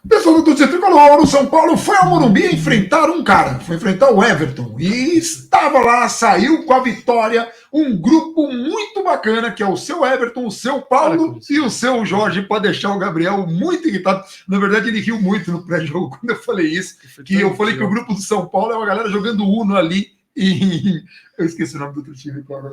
Pessoal do Tudo Tricolor, o São Paulo foi ao Morumbi enfrentar um cara, foi enfrentar o Everton, e estava lá, saiu com a vitória, um grupo muito bacana, que é o seu Everton, o seu Paulo e o seu Jorge, para deixar o Gabriel muito irritado. Na verdade, ele riu muito no pré-jogo quando eu falei isso, que eu falei que o grupo do São Paulo é uma galera jogando Uno ali, e eu esqueci o nome do outro time agora.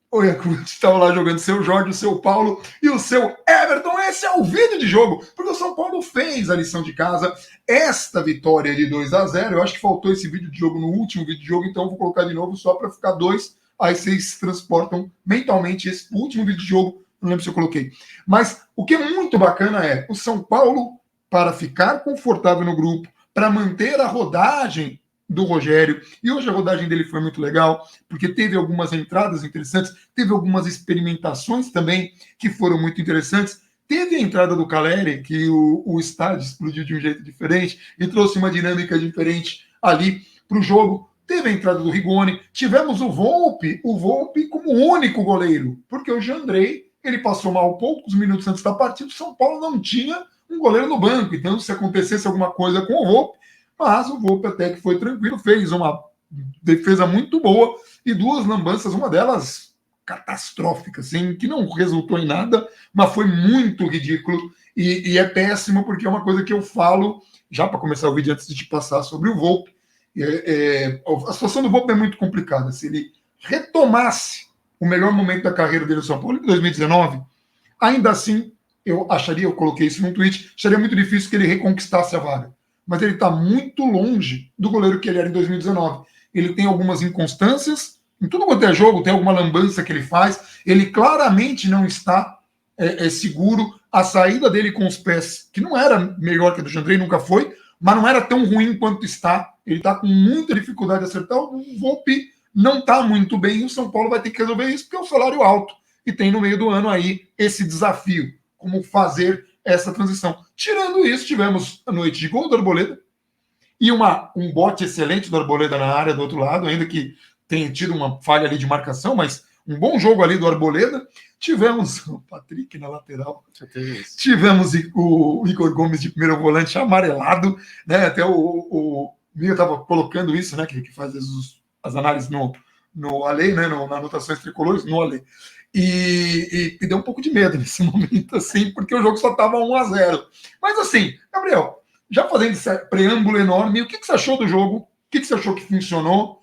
O Yakut estava lá jogando seu Jorge, o seu Paulo e o seu Everton. Esse é o vídeo de jogo, porque o São Paulo fez a lição de casa. Esta vitória de 2-0, eu acho que faltou esse vídeo de jogo no último vídeo de jogo, então eu vou colocar de novo só para ficar 2. Aí vocês transportam mentalmente esse último vídeo de jogo. Não lembro se eu coloquei. Mas o que é muito bacana é o São Paulo, para ficar confortável no grupo, para manter a rodagem do Rogério, e hoje a rodagem dele foi muito legal, porque teve algumas entradas interessantes, teve algumas experimentações também que foram muito interessantes, teve a entrada do Caleri, que o estádio explodiu de um jeito diferente e trouxe uma dinâmica diferente ali para o jogo, teve a entrada do Rigoni, tivemos o Volpi como único goleiro, porque o Jandrei, ele passou mal poucos minutos antes da partida, o São Paulo não tinha um goleiro no banco, então se acontecesse alguma coisa com o Volpi, mas o Volpe até que foi tranquilo, fez uma defesa muito boa e 2 lambanças, uma delas catastrófica, assim, que não resultou em nada, mas foi muito ridículo e é péssimo porque é uma coisa que eu falo, já para começar o vídeo antes de te passar sobre o Volpe, a situação do Volpe é muito complicada. Se ele retomasse o melhor momento da carreira dele no São Paulo em 2019, ainda assim, eu coloquei isso num tweet, acharia muito difícil que ele reconquistasse a vaga. Mas ele está muito longe do goleiro que ele era em 2019. Ele tem algumas inconstâncias, em tudo quanto é jogo, tem alguma lambança que ele faz, ele claramente não está seguro, a saída dele com os pés, que não era melhor que a do Jandrei, nunca foi, mas não era tão ruim quanto está, ele está com muita dificuldade de acertar, o Volpi não está muito bem, e o São Paulo vai ter que resolver isso, porque é um salário alto, e tem no meio do ano aí esse desafio, como fazer essa transição. Tirando isso, tivemos a noite de gol do Arboleda e um bote excelente do Arboleda na área do outro lado, ainda que tenha tido uma falha ali de marcação, mas um bom jogo ali do Arboleda. Tivemos o Patrick na lateral. Tivemos o Igor Gomes de primeiro volante amarelado, né? Até o Mia estava colocando isso, né? Que faz as análises no Ale, né? Na anotações tricolores, no Ale. E deu um pouco de medo nesse momento, assim, porque o jogo só estava 1-0. Mas assim, Gabriel, já fazendo esse preâmbulo enorme, o que você achou do jogo? O que você achou que funcionou?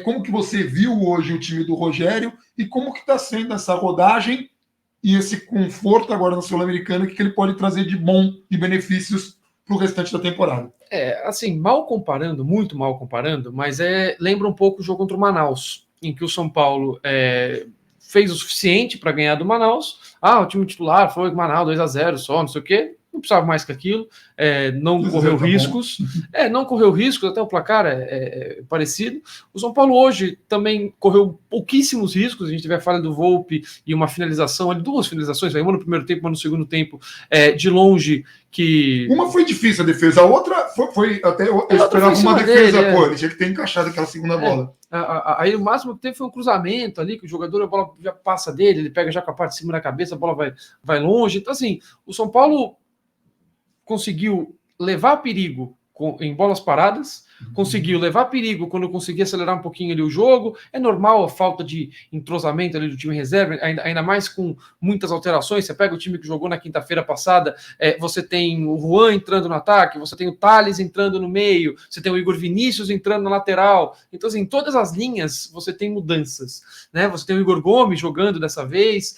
Como que você viu hoje o time do Rogério e como que está sendo essa rodagem e esse conforto agora na Sul-Americana, que ele pode trazer de bom, de benefícios para o restante da temporada? Assim, muito mal comparando, mas lembra um pouco o jogo contra o Manaus, em que o São Paulo fez o suficiente para ganhar do Manaus. O time titular foi o Manaus 2-0 só, não sei o quê. Não precisava mais que aquilo, não correu riscos, até o placar é parecido. O São Paulo hoje também correu pouquíssimos riscos, a gente teve a falha do Volpi e uma finalização, 2 finalizações, uma no primeiro tempo, uma no segundo tempo, de longe, que... Uma foi difícil a defesa, a outra foi até eu esperava uma defesa, ele tinha que ter encaixado aquela segunda bola. Aí o máximo que teve foi um cruzamento ali, que o jogador, a bola já passa dele, ele pega já com a parte de cima da cabeça, a bola vai longe. Então assim, o São Paulo conseguiu levar perigo em bolas paradas, conseguiu levar perigo quando conseguia acelerar um pouquinho ali o jogo. É normal a falta de entrosamento ali do time reserva, ainda mais com muitas alterações. Você pega o time que jogou na quinta-feira passada, você tem o Juan entrando no ataque, você tem o Thales entrando no meio, você tem o Igor Vinícius entrando na lateral. Então, assim, em todas as linhas você tem mudanças, né? Você tem o Igor Gomes jogando dessa vez.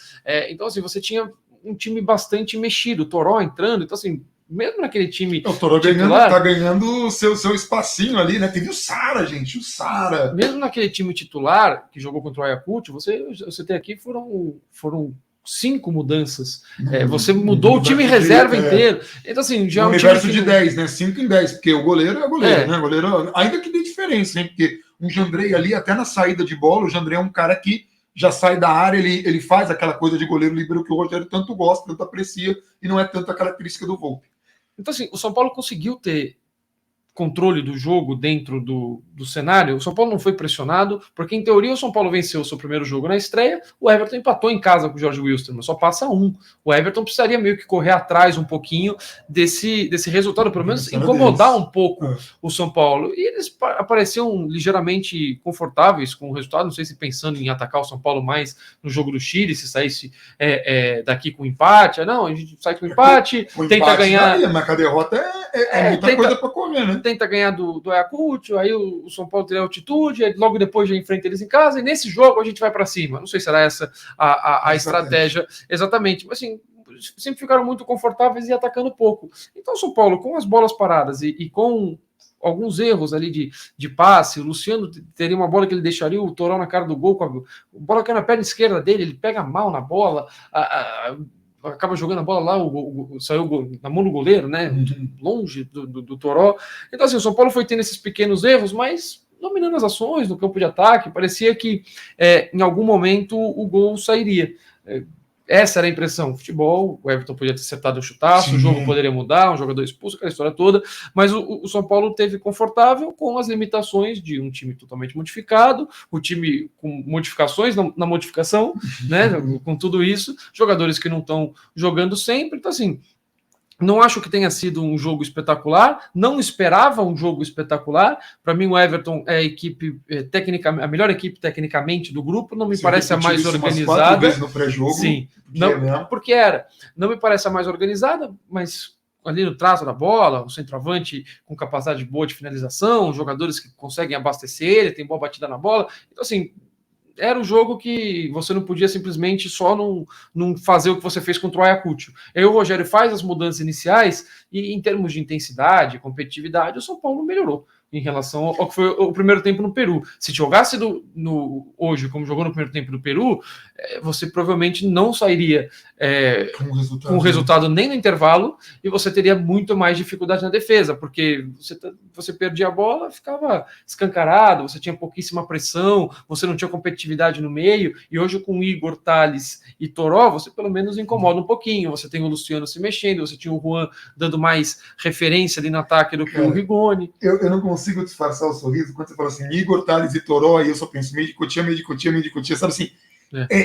Então, assim, você tinha um time bastante mexido, o Toró entrando. Então, assim, mesmo naquele time. O Toró tá ganhando o seu espacinho ali, né? Teve o Sara, gente, o Sara. Mesmo naquele time titular que jogou contra o Ayacucho, você tem aqui foram 5 mudanças. Você mudou o time reserva inteiro. Então, assim, já é um universo de 10, né? 5 em 10, porque o goleiro é goleiro, né? O goleiro, ainda que dê diferença, hein? Porque o Jandrei ali, até na saída de bola, o Jandrei é um cara que já sai da área, ele faz aquela coisa de goleiro líbero que o Rogério tanto gosta, tanto aprecia, e não é tanta característica do Volpe. Então, assim, o São Paulo conseguiu ter controle do jogo dentro do cenário. O São Paulo não foi pressionado, porque em teoria o São Paulo venceu o seu primeiro jogo na estreia, o Everton empatou em casa com o Jorge Wilstermann, só passa um. O Everton precisaria meio que correr atrás um pouquinho desse resultado, pelo menos incomodar um pouco o São Paulo. E eles apareciam ligeiramente confortáveis com o resultado, não sei se pensando em atacar o São Paulo mais no jogo do Chile, se saísse daqui com empate. Não, a gente sai com empate, tenta ganhar... Mas a derrota é muita coisa para comer, né? Tenta ganhar do Ayacucho, aí o São Paulo tem altitude, aí logo depois já enfrenta eles em casa, e nesse jogo a gente vai para cima. Não sei se era essa a estratégia exatamente, mas assim, sempre ficaram muito confortáveis e atacando pouco. Então o São Paulo, com as bolas paradas e com alguns erros ali de passe, o Luciano teria uma bola que ele deixaria o Toró na cara do gol, com a bola que é na perna esquerda dele, ele pega mal na bola, acaba jogando a bola lá, saiu na mão do goleiro, né? Longe do Toró. Então, assim, o São Paulo foi tendo esses pequenos erros, mas dominando as ações no campo de ataque, parecia que em algum momento o gol sairia. Essa era a impressão. Futebol, o Everton podia ter acertado o chutaço, sim, o jogo poderia mudar, um jogador expulso, aquela história toda, mas o São Paulo teve confortável com as limitações de um time totalmente modificado, o time com modificações na modificação, né, com tudo isso, jogadores que não estão jogando sempre, então assim, não acho que tenha sido um jogo espetacular, não esperava um jogo espetacular. Para mim, o Everton é a equipe a melhor equipe tecnicamente do grupo, não me parece a mais organizada. Vezes no pré-jogo, sim, porque não me parece a mais organizada, mas ali no traço da bola, o centroavante com capacidade boa de finalização, jogadores que conseguem abastecer ele, tem boa batida na bola. Então, assim, era um jogo que você não podia simplesmente só não fazer o que você fez contra o Ayacucho. Aí o Rogério faz as mudanças iniciais e, em termos de intensidade, competitividade, o São Paulo melhorou em relação ao que foi o primeiro tempo no Peru. Se jogasse hoje, como jogou no primeiro tempo no Peru, você provavelmente não sairia com resultado nem no intervalo, e você teria muito mais dificuldade na defesa, porque você perdia a bola, ficava escancarado, você tinha pouquíssima pressão, você não tinha competitividade no meio, e hoje com Igor, Thales e Toró, você pelo menos incomoda um pouquinho, você tem o Luciano se mexendo, você tinha o Juan dando mais referência ali no ataque do que o Rigoni. Eu não consigo disfarçar o sorriso quando você fala assim, Igor, Thales e Toró, e eu só penso meio de cotia, sabe assim?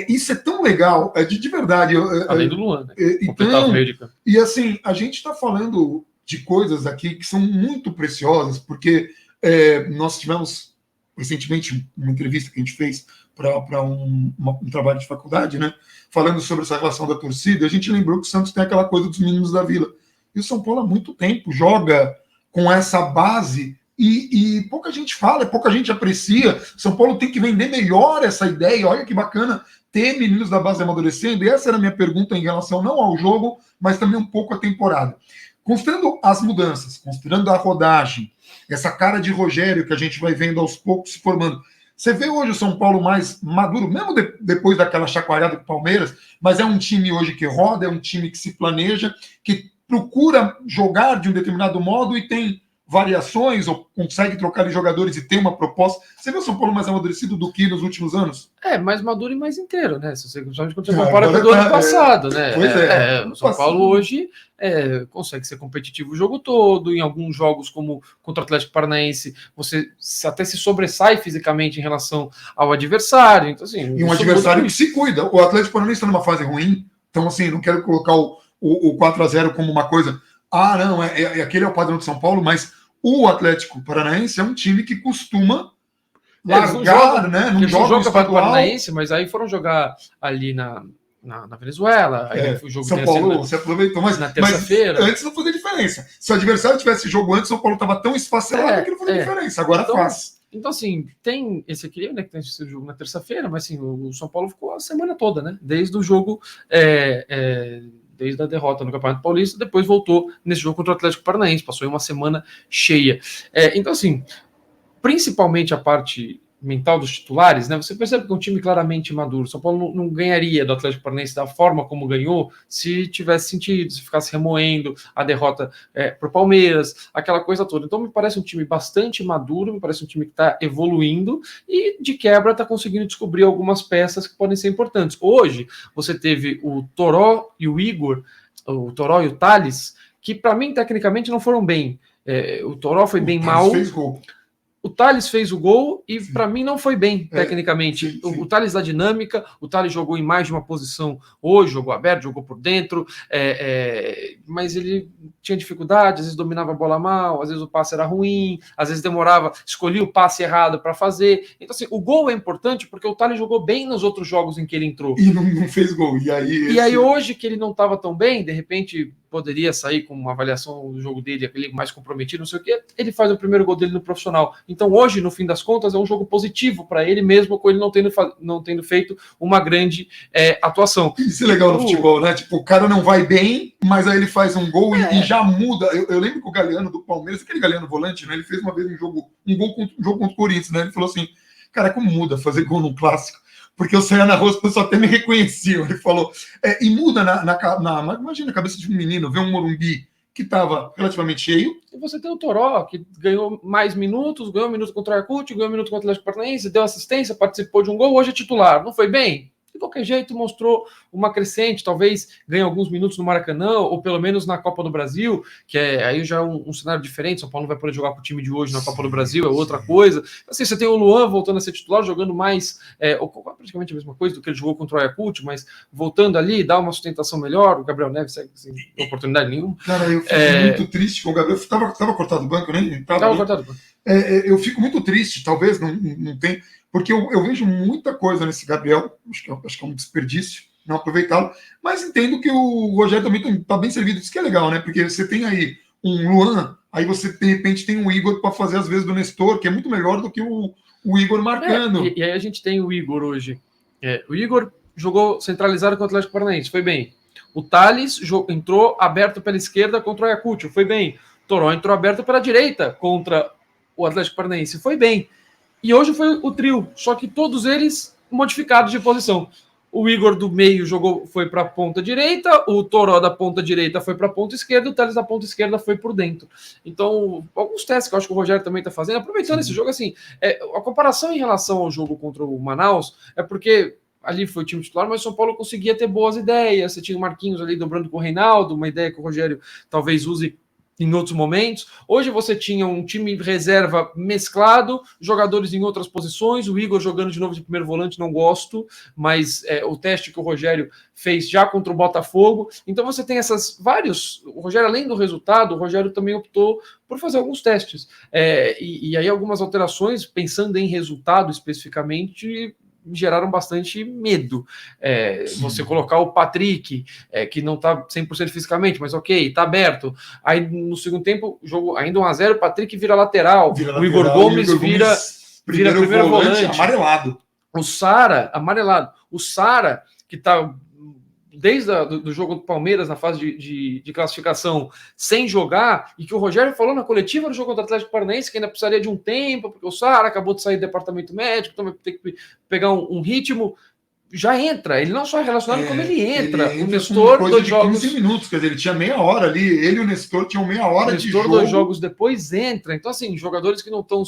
Isso é tão legal, de verdade. Além do Luan, né? Então, e assim, a gente está falando de coisas aqui que são muito preciosas, porque nós tivemos recentemente uma entrevista que a gente fez para um trabalho de faculdade, né? Falando sobre essa relação da torcida, a gente lembrou que o Santos tem aquela coisa dos meninos da vila. E o São Paulo há muito tempo joga com essa base e pouca gente fala, pouca gente aprecia. São Paulo tem que vender melhor essa ideia. Olha que bacana ter meninos da base amadurecendo. E essa era a minha pergunta em relação não ao jogo, mas também um pouco à temporada. Considerando as mudanças, considerando a rodagem, essa cara de Rogério que a gente vai vendo aos poucos se formando, você vê hoje o São Paulo mais maduro, mesmo depois daquela chacoalhada do Palmeiras, mas é um time hoje que roda, é um time que se planeja, que procura jogar de um determinado modo e tem variações, ou consegue trocar de jogadores e tem uma proposta. Você vê o São Paulo mais amadurecido do que nos últimos anos? Mais maduro e mais inteiro, né? Principalmente quando você compara com o do ano passado, né? O São Paulo hoje consegue ser competitivo o jogo todo, em alguns jogos, como contra o Atlético Paranaense, você até se sobressai fisicamente em relação ao adversário. Então, assim, e um adversário que se cuida. O Atlético Paranaense está numa fase ruim, então, assim, não quero colocar o 4-0 como uma coisa. Não, aquele é o padrão de São Paulo, mas o Atlético Paranaense é um time que costuma largar, né? Não joga o Paranaense, mas aí foram jogar ali na Venezuela. Aí o jogo São Paulo, você aproveitou, mas na terça-feira. Antes não fazia diferença. Se o adversário tivesse jogo antes, São Paulo estava tão esfacelado que não fazia diferença. Agora faz. Então, assim, tem esse equilíbrio, né? Que tem esse jogo na terça-feira, mas assim, o São Paulo ficou a semana toda, né? Desde o jogo. Desde a derrota no Campeonato Paulista, depois voltou nesse jogo contra o Atlético Paranaense, passou aí uma semana cheia. Então, assim, principalmente a parte mental dos titulares, né? Você percebe que é um time claramente maduro. São Paulo não ganharia do Atlético Paranaense da forma como ganhou se tivesse sentido, se ficasse remoendo a derrota para o Palmeiras, aquela coisa toda. Então me parece um time bastante maduro, me parece um time que está evoluindo e de quebra está conseguindo descobrir algumas peças que podem ser importantes. Hoje você teve o Toró e o Igor, o Toró e o Thales, que para mim tecnicamente não foram bem. O Toró foi bem Thales mal. fez gol. O Thales fez o gol e, para mim, não foi bem, tecnicamente. Sim. O Thales da dinâmica, o Thales jogou em mais de uma posição hoje, jogou aberto, jogou por dentro, mas ele tinha dificuldade, às vezes dominava a bola mal, às vezes o passe era ruim, às vezes demorava, escolhia o passe errado para fazer. Então, assim, o gol é importante porque o Thales jogou bem nos outros jogos em que ele entrou. E não fez gol. E aí hoje, que ele não estava tão bem, de repente poderia sair com uma avaliação do jogo dele, aquele mais comprometido, não sei o quê, ele faz o primeiro gol dele no profissional. Então hoje, no fim das contas, é um jogo positivo para ele, mesmo com ele não tendo feito uma grande atuação. Isso é legal no futebol, né? Tipo, o cara não vai bem, mas aí ele faz um gol e já muda. Eu lembro que o Galeano do Palmeiras, aquele Galeano volante, né? Ele fez uma vez um jogo contra o Corinthians, né? Ele falou assim, cara, como muda fazer gol num clássico? Porque eu saía na rua, as pessoas até me reconheciam. Ele falou, e muda imagina a cabeça de um menino, ver um Morumbi que estava relativamente cheio. E você tem o Toró, que ganhou mais minutos, ganhou minutos contra o Ayacucho, ganhou minutos contra o Atlético Paranaense, deu assistência, participou de um gol, hoje é titular. Não foi bem? De qualquer jeito, mostrou uma crescente, talvez ganhe alguns minutos no Maracanã, ou pelo menos na Copa do Brasil, que aí já é um cenário diferente. São Paulo não vai poder jogar com o time de hoje na Copa do Brasil, é outra coisa. Assim, você tem o Luan voltando a ser titular, jogando mais, praticamente a mesma coisa do que ele jogou contra o Ayacucho, mas voltando ali, dá uma sustentação melhor. O Gabriel Neves segue sem oportunidade nenhuma. Cara, eu fico muito triste com o Gabriel. Estava cortado o banco, né? Tava cortado o banco. Eu fico muito triste, talvez não tenha, porque eu vejo muita coisa nesse Gabriel, acho que é um desperdício não aproveitá-lo, mas entendo que o Rogério também está bem servido, isso que é legal, né? Porque você tem aí um Luan, aí você de repente tem um Igor para fazer às vezes do Nestor, que é muito melhor do que o Igor marcando. E aí a gente tem o Igor hoje. O Igor jogou centralizado contra o Atlético Paranaense, foi bem. O Thales entrou aberto pela esquerda contra o Ayacucho, foi bem. O Toró entrou aberto pela direita contra o Atlético Paranaense, foi bem. E hoje foi o trio, só que todos eles modificados de posição. O Igor do meio foi para a ponta direita, o Toró da ponta direita foi para a ponta esquerda, o Thales da ponta esquerda foi por dentro. Então, alguns testes que eu acho que o Rogério também está fazendo, aproveitando esse jogo, assim, a comparação em relação ao jogo contra o Manaus é porque ali foi o time titular, mas o São Paulo conseguia ter boas ideias. Você tinha o Marquinhos ali dobrando com o Reinaldo, uma ideia que o Rogério talvez use em outros momentos. Hoje você tinha um time reserva mesclado, jogadores em outras posições, o Igor jogando de novo de primeiro volante, não gosto, mas o teste que o Rogério fez já contra o Botafogo. Então você tem vários... O Rogério, além do resultado, o Rogério também optou por fazer alguns testes. E aí algumas alterações, pensando em resultado especificamente, geraram bastante medo. Você colocar o Patrick, que não está 100% fisicamente, mas ok, está aberto. Aí no segundo tempo, jogo ainda 1-0, o Patrick vira lateral, o Igor Gomes vira primeiro volante. Amarelado. O Sara, amarelado. O Sara, que está desde do jogo do Palmeiras na fase de classificação sem jogar, e que o Rogério falou na coletiva do jogo contra o Atlético Paranaense que ainda precisaria de um tempo, porque o Sara acabou de sair do departamento médico, então vai ter que pegar um ritmo. Já entra, ele não só é relacionado, como ele entra. O Nestor, 2 jogos. 15 minutos, quer dizer, ele tinha meia hora ali, ele e o Nestor tinham meia hora de jogo. 2 jogos depois entra. Então, assim, jogadores que não estão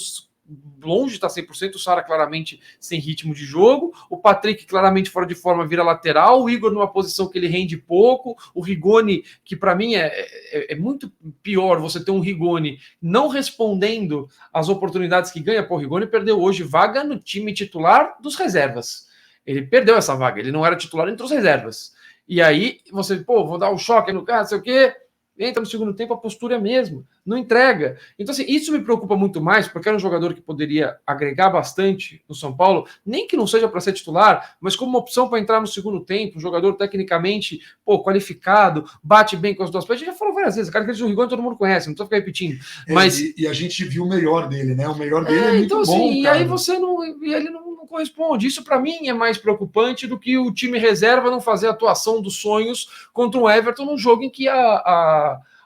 longe de estar 100%, o Sara claramente sem ritmo de jogo, o Patrick claramente fora de forma vira lateral, o Igor numa posição que ele rende pouco, o Rigoni, que para mim é muito pior você ter um Rigoni não respondendo às oportunidades que ganha. O Rigoni perdeu hoje vaga no time titular dos reservas. Ele perdeu essa vaga, ele não era titular entre os reservas. E aí você, vou dar um choque no cara, sei o quê, entra no segundo tempo, a postura é a mesma, não entrega. Então, assim, isso me preocupa muito mais, porque era um jogador que poderia agregar bastante no São Paulo, nem que não seja para ser titular, mas como uma opção para entrar no segundo tempo, um jogador tecnicamente qualificado, bate bem com as duas pernas. A gente já falou várias vezes, o cara que diz o Rigoni todo mundo conhece, não precisa ficar repetindo. Mas... E a gente viu o melhor dele, né? O melhor dele é muito então, bom, assim, cara. E aí ele não corresponde. Isso, para mim, é mais preocupante do que o time reserva não fazer a atuação dos sonhos contra o Everton num jogo em que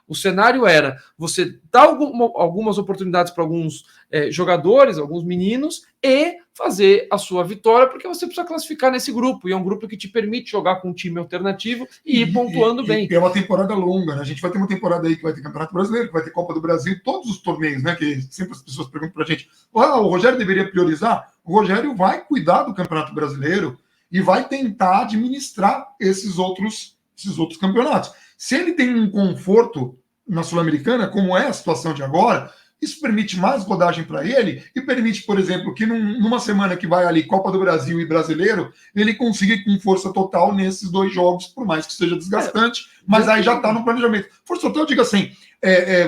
o cenário era você dar algumas oportunidades para alguns jogadores, alguns meninos, e fazer a sua vitória, porque você precisa classificar nesse grupo, e é um grupo que te permite jogar com um time alternativo e ir pontuando bem. E é uma temporada longa, né? A gente vai ter uma temporada aí que vai ter Campeonato Brasileiro, que vai ter Copa do Brasil, todos os torneios, né? Que sempre as pessoas perguntam pra gente, o Rogério deveria priorizar? O Rogério vai cuidar do Campeonato Brasileiro e vai tentar administrar esses outros campeonatos. Se ele tem um conforto na Sul-Americana, como é a situação de agora, isso permite mais rodagem para ele e permite, por exemplo, que numa semana que vai ali Copa do Brasil e Brasileiro, ele consiga ir com força total nesses 2 jogos, por mais que seja desgastante, mas aí já está no planejamento. Força total, eu digo assim,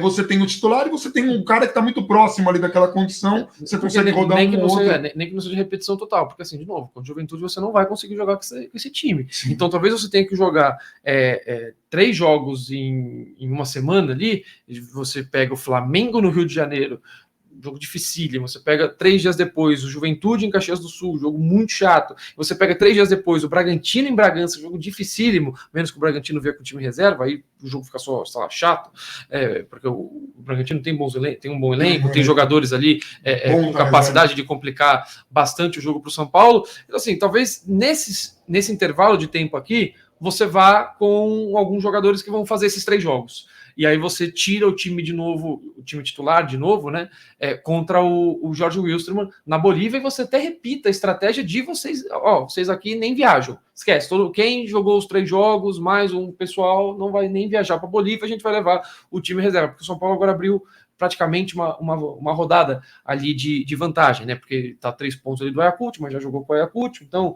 você tem o titular e você tem um cara que está muito próximo ali daquela condição, você consegue rodar nem que outro. Nem que não seja repetição total, porque assim, de novo, com a Juventude você não vai conseguir jogar com esse time. Sim. Então talvez você tenha que jogar 3 jogos em uma semana ali, você pega o Flamengo no Rio de Janeiro, jogo dificílimo, você pega 3 dias depois o Juventude em Caxias do Sul, jogo muito chato, você pega 3 dias depois o Bragantino em Bragança, jogo dificílimo, menos que o Bragantino vier com o time reserva, aí o jogo fica só, sei lá, chato, porque o Bragantino tem um bom elenco, tem jogadores ali com capacidade de complicar bastante o jogo para o São Paulo. Então assim, talvez nesse intervalo de tempo aqui, você vá com alguns jogadores que vão fazer esses 3 jogos. E aí você tira o time de novo, o time titular de novo, né? Contra o Jorge Wilstermann na Bolívia, e você até repita a estratégia de vocês. Vocês aqui nem viajam. Esquece, quem jogou os 3 jogos, mais um pessoal, não vai nem viajar para a Bolívia, a gente vai levar o time reserva, porque o São Paulo agora abriu praticamente uma rodada ali de vantagem, né? Porque está 3 pontos ali do Ayacucho, mas já jogou com o Ayacucho, então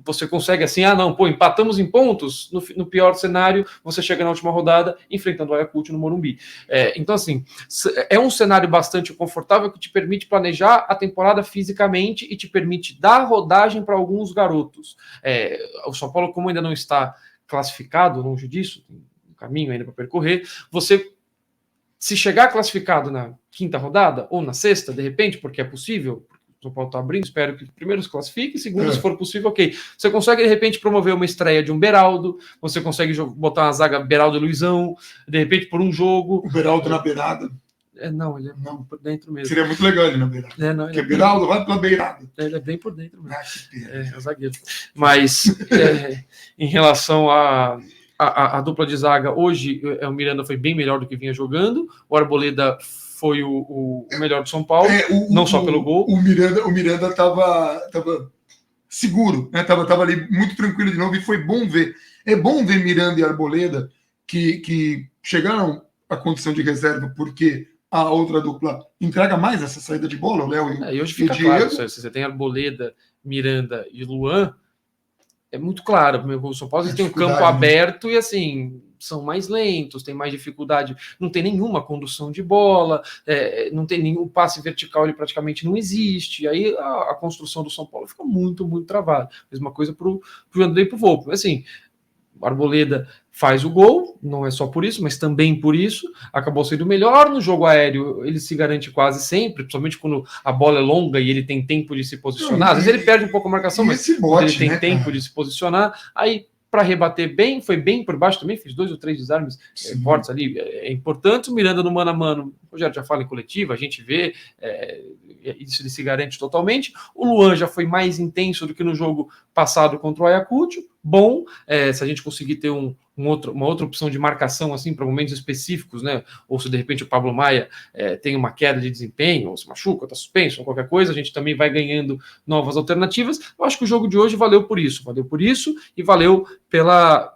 você consegue assim, empatamos em pontos, no pior cenário, você chega na última rodada enfrentando o Ayacucho no Morumbi. Então, assim, é um cenário bastante confortável que te permite planejar a temporada fisicamente e te permite dar rodagem para alguns garotos. O São Paulo, como ainda não está classificado, longe disso, tem um caminho ainda para percorrer, você, se chegar classificado na 5ª rodada, ou na 6ª, de repente, porque é possível, o São Paulo está abrindo, espero que primeiro se classifique, segundo, se for possível, ok. Você consegue, de repente, promover uma estreia de um Beraldo, você consegue botar uma zaga Beraldo e Luizão, de repente, por um jogo. O Beraldo na beirada? Não, ele é por dentro mesmo. Seria muito legal ele na beirada. Porque Beraldo vai pela beirada. Ele é bem por dentro mesmo. É zagueiro. Mas, em relação a dupla de zaga, hoje o Miranda foi bem melhor do que vinha jogando, o Arboleda foi o melhor do São Paulo, não só pelo gol. O Miranda estava seguro, né? Tava ali muito tranquilo de novo, e foi bom ver. É bom ver Miranda e Arboleda que chegaram à condição de reserva, porque a outra dupla entrega mais essa saída de bola, o Léo e hoje fica claro, se você tem Arboleda, Miranda e Luan, é muito claro, o São Paulo tem um campo aberto, e assim, são mais lentos, tem mais dificuldade, não tem nenhuma condução de bola, não tem nenhum passe vertical, ele praticamente não existe, aí a construção do São Paulo fica muito, muito travada. Mesma coisa para o André e para o Volpi. Assim, o Arboleda faz o gol, não é só por isso, mas também por isso, acabou sendo melhor no jogo aéreo, ele se garante quase sempre, principalmente quando a bola é longa e ele tem tempo de se posicionar. Às vezes ele perde um pouco a marcação, mas ele tem tempo de se posicionar, aí para rebater bem, foi bem por baixo também, fez 2 ou 3 desarmes fortes ali, importante. O Miranda no mano a mano, o Rogério já fala em coletiva, a gente vê, isso ele se garante totalmente. O Luan já foi mais intenso do que no jogo passado contra o Ayacucho, bom, se a gente conseguir ter uma outra opção de marcação assim para momentos específicos, né? Ou se de repente o Pablo Maia tem uma queda de desempenho, ou se machuca, está suspenso, ou qualquer coisa, a gente também vai ganhando novas alternativas. Eu acho que o jogo de hoje valeu por isso e valeu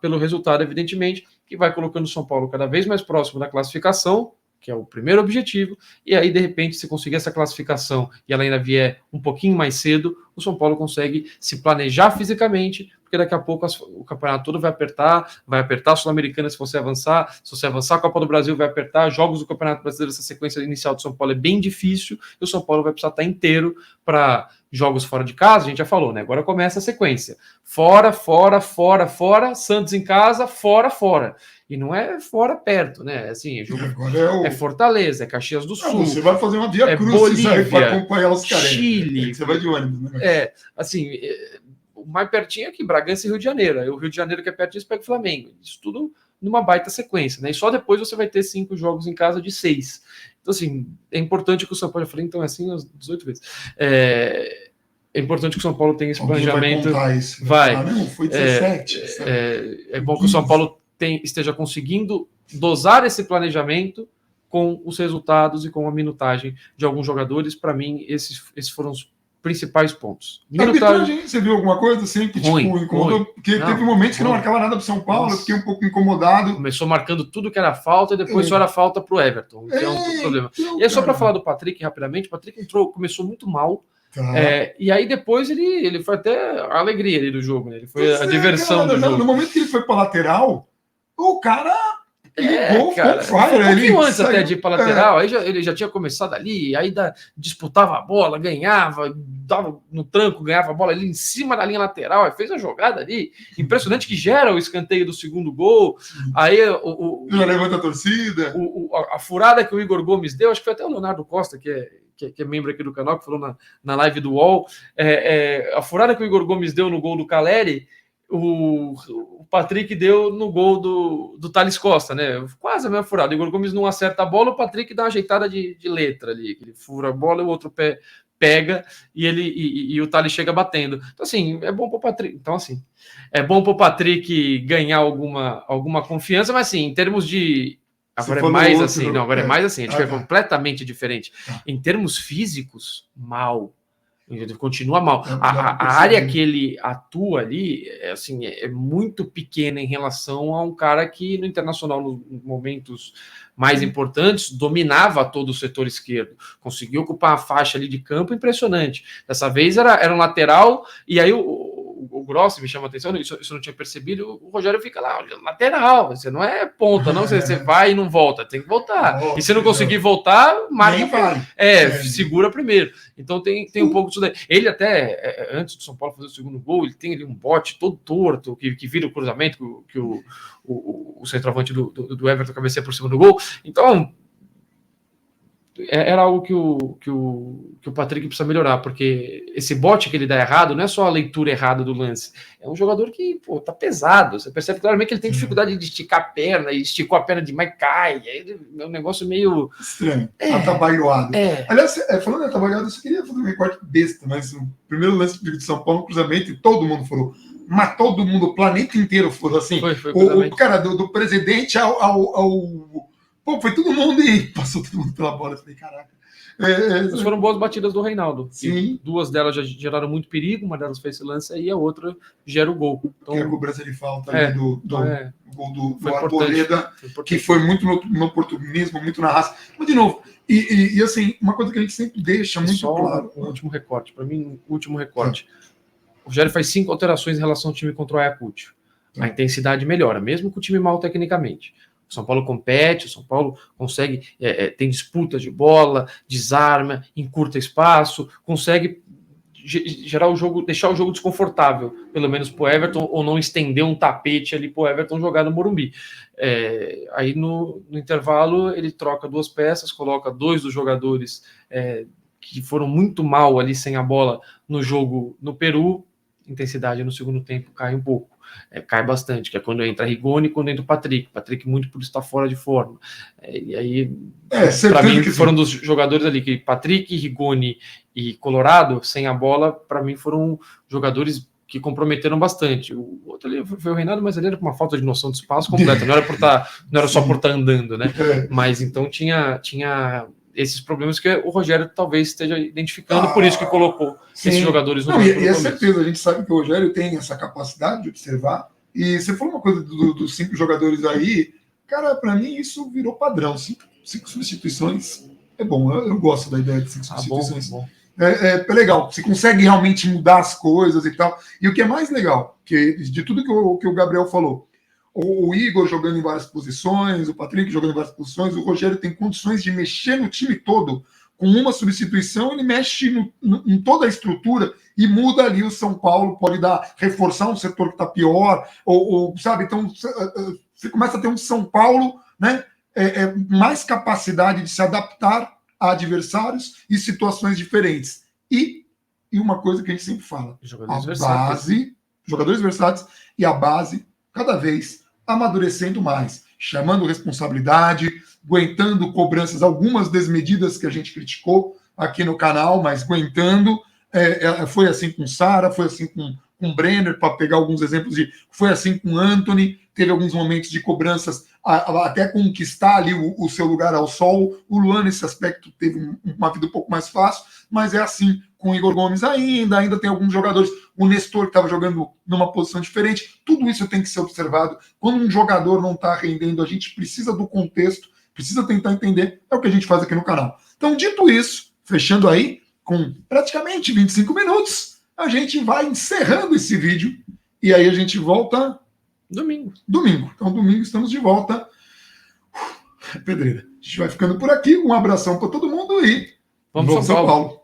pelo resultado, evidentemente, que vai colocando o São Paulo cada vez mais próximo da classificação, que é o primeiro objetivo, e aí, de repente, se conseguir essa classificação e ela ainda vier um pouquinho mais cedo, o São Paulo consegue se planejar fisicamente, porque daqui a pouco o campeonato todo vai apertar a Sul-Americana se você avançar a Copa do Brasil vai apertar, jogos do Campeonato Brasileiro, essa sequência inicial do São Paulo é bem difícil, e o São Paulo vai precisar estar inteiro para jogos fora de casa, a gente já falou, né? Agora começa a sequência. Fora, Santos em casa, fora. E não é fora perto, né? Assim, é Fortaleza, é Caxias do Sul. Você vai fazer uma via cruzes aí para acompanhar os caras. Chile. Você vai de ônibus, né? Assim, o mais pertinho é aqui, Bragança e Rio de Janeiro. Aí o Rio de Janeiro que é pertinho, você pega o Flamengo. Isso tudo numa baita sequência, né? E só depois você vai ter 5 jogos em casa de 6. Então, assim, é importante que o São Paulo... Eu falei, então, assim, umas 18 vezes. É importante que o São Paulo tenha esse planejamento. Vai. Não, foi 17. É bom que o São Paulo esteja conseguindo dosar esse planejamento com os resultados e com a minutagem de alguns jogadores. Para mim, esses foram principais pontos. A arbitragem, você viu alguma coisa assim que ruim, incomodou? ruim. Porque teve momentos que não marcava nada pro São Paulo, eu fiquei um pouco incomodado. Começou marcando tudo que era falta e depois só era falta pro Everton, que é um problema. Então, e aí, só para falar do Patrick rapidamente, o Patrick começou muito mal. E aí depois ele foi até a alegria ali do jogo, né? Ele foi a diversão do jogo. No momento que ele foi para lateral, o cara ligou, cara, ficou fire. Um pouquinho antes até de ir para lateral, aí ele já tinha começado ali, aí disputava a bola, ganhava, dava no tranco, ganhava a bola ali em cima da linha lateral, aí fez a jogada ali, impressionante, que gera o escanteio do segundo gol. Aí já levanta a torcida. A furada que o Igor Gomes deu, acho que foi até o Leonardo Costa, que é membro aqui do canal, que falou na live do UOL, a furada que o Igor Gomes deu no gol do Caleri, o Patrick deu no gol do Thales Costa, né? Quase a mesma furada. O Igor Gomes não acerta a bola, o Patrick dá uma ajeitada de letra ali. Ele fura a bola e o outro pé pega e o Thales chega batendo. Então, assim, é bom para o Patrick. Então, assim, é bom para o Patrick ganhar alguma confiança, mas, assim, em termos de. Agora é mais outro, assim, não, agora é mais assim, a gente é completamente diferente. Em termos físicos, mal. Ele continua mal. A área que ele atua ali assim, é muito pequena em relação a um cara que no Internacional, nos momentos mais importantes, dominava todo o setor esquerdo. Conseguiu ocupar a faixa ali de campo impressionante. Dessa vez era um lateral, e aí o Grossi me chama a atenção, isso eu não tinha percebido, o Rogério fica lá, lateral, você não é ponta, não, você vai e não volta, tem que voltar. E se não conseguir voltar, marca, segura primeiro. Então tem um pouco disso daí. Ele até, antes do São Paulo fazer o segundo gol, ele tem ali um bote todo torto, que vira o cruzamento, que o centroavante do Everton cabeceia por segundo gol. Então, era algo que o Patrick precisa melhorar, porque esse bote que ele dá errado não é só a leitura errada do lance, é um jogador que tá pesado, você percebe claramente que ele tem dificuldade de esticar a perna, e esticou a perna demais, cai, é um negócio meio estranho, atabalhoado. Aliás, falando de atabalhoado, eu só queria fazer um recorte besta, mas o primeiro lance de São Paulo, cruzamento, e todo mundo falou, mas todo mundo, o planeta inteiro falou assim, foi o cara do presidente ao Pô, foi todo mundo e passou todo mundo pela bola. Eu falei, caraca. Mas foram boas batidas do Reinaldo. Sim. Duas delas já geraram muito perigo, uma delas fez esse lance aí, a outra gera o gol. Então, a cobrança de falta ali do gol do Arboleda, que foi muito no oportunismo, muito na raça. Mas, de novo, e assim, uma coisa que a gente sempre deixa muito claro. Um último recorte, para mim, o último recorte. O Rogério faz 5 alterações em relação ao time contra o Ayacucho. A intensidade melhora, mesmo com o time mal tecnicamente. O São Paulo compete, o São Paulo consegue, tem disputas de bola, desarma, encurta espaço, consegue gerar o jogo, deixar o jogo desconfortável, pelo menos para o Everton, ou não estender um tapete ali para o Everton jogar no Morumbi. Aí no intervalo ele troca 2 peças, coloca 2 dos jogadores que foram muito mal ali sem a bola no jogo no Peru. Intensidade no segundo tempo cai um pouco. Cai bastante, que é quando entra Rigoni e quando entra o Patrick muito por estar fora de forma. E aí, para mim, foram dos jogadores ali, que Patrick, Rigoni e Colorado, sem a bola, para mim foram jogadores que comprometeram bastante. O outro ali foi o Reinaldo, mas ele era com uma falta de noção de espaço completa, não era só por estar andando, né? Mas então tinha esses problemas que o Rogério talvez esteja identificando, por isso que colocou esses jogadores no campo. E é certeza, a gente sabe que o Rogério tem essa capacidade de observar, e você falou uma coisa dos 5 jogadores aí, cara, para mim isso virou padrão, 5 substituições é bom, eu gosto da ideia de 5 substituições. Bom. É legal, você consegue realmente mudar as coisas e tal, e o que é mais legal, que de tudo que o Gabriel falou, o Igor jogando em várias posições, o Patrick jogando em várias posições, o Rogério tem condições de mexer no time todo. Com uma substituição, ele mexe em toda a estrutura e muda ali o São Paulo, pode reforçar um setor que está pior, sabe? Então, você começa a ter um São Paulo, né? Mais capacidade de se adaptar a adversários e situações diferentes. E uma coisa que a gente sempre fala, jogadores versáteis e a base cada vez amadurecendo mais, chamando responsabilidade, aguentando cobranças, algumas desmedidas que a gente criticou aqui no canal, mas aguentando. Foi assim com Sara, foi assim com Brenner, para pegar alguns exemplos, foi assim com Antony, teve alguns momentos de cobranças até conquistar ali o seu lugar ao sol. O Luan, nesse aspecto, teve uma vida um pouco mais fácil, mas é assim com o Igor Gomes ainda tem alguns jogadores, o Nestor que estava jogando numa posição diferente, tudo isso tem que ser observado. Quando um jogador não está rendendo, a gente precisa do contexto, precisa tentar entender, é o que a gente faz aqui no canal. Então, dito isso, fechando aí, com praticamente 25 minutos, a gente vai encerrando esse vídeo, e aí a gente volta... Domingo. Então, domingo estamos de volta. Pedreira. A gente vai ficando por aqui. Um abração para todo mundo e vamos São Paulo.